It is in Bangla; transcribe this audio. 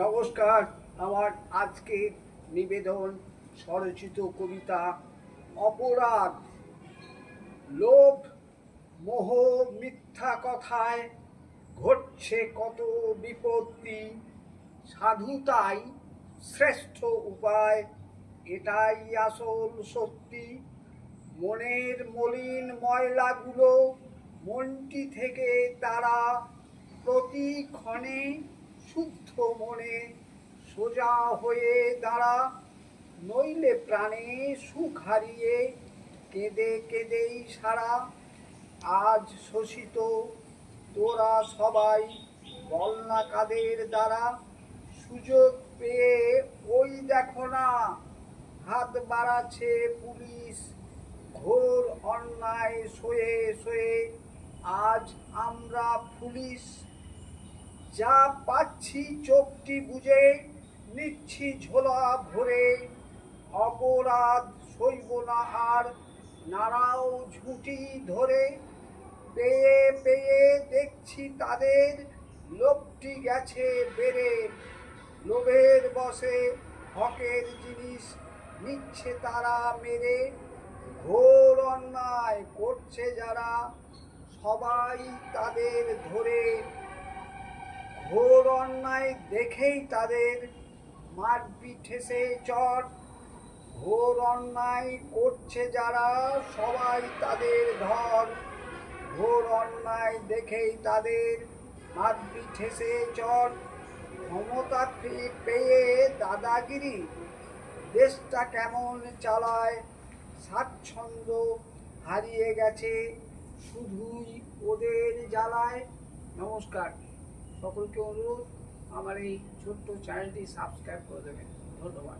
নমস্কার। আমার আজকের নিবেদন স্বরচিত কবিতা অপরাধ। লোভ, মোহ, মিথ্যা কথায় ঘটছে কত বিপত্তি। সাধুতাই শ্রেষ্ঠ উপায়, এটাই আসল সত্যি। মনের মলিন ময়লাগুলো মনটি থেকে তারা প্রতিক্ষণে শুদ্ধ মনে সোজা হয়ে দাঁড়া। নইলে প্রাণে সুখ হারিয়ে কেঁদে কেঁদেই সারা। আজ শোষিত তোরা সবাই বল না কাদের দ্বারা। সুযোগ পেয়ে ওই দেখো না হাত বাড়াচ্ছে পুলিশ। ঘোর অন্যায় সয়ে সয়ে আজ আমরা পুলিশ। যা পাচ্ছি চোখটি বুঝে নিচ্ছি ঝোলা ভরে। অপরাধ সইব না আর, নাড়াও ঝুঁটি ধরে। পেয়ে পেয়ে দেখছি তাদের লোভটি গেছে বেড়ে। লোভের বশে হকের জিনিস নিচ্ছে তারা মেরে। ঘোর অন্যায় করছে যারা সবাই তাদের ধরে। ঘোর অন্যায় দেখেই তাদের মারবি ঠেসে চট। ঘোর অন্যায় করছে যারা সবাই তাদের ধর। ঘোর অন্যায় দেখেই তাদের মারবি ঠেসে চট। ক্ষমতা পেয়ে দাদাগিরি দেশটা কেমন চালায়। স্বাচ্ছন্দ্য হারিয়ে গেছে শুধুই ওদের জ্বালায়। নমস্কার। সকলকে অনুরোধ আমার এই ছোট্ট চ্যানেলটি সাবস্ক্রাইব করে দেবেন। ধন্যবাদ।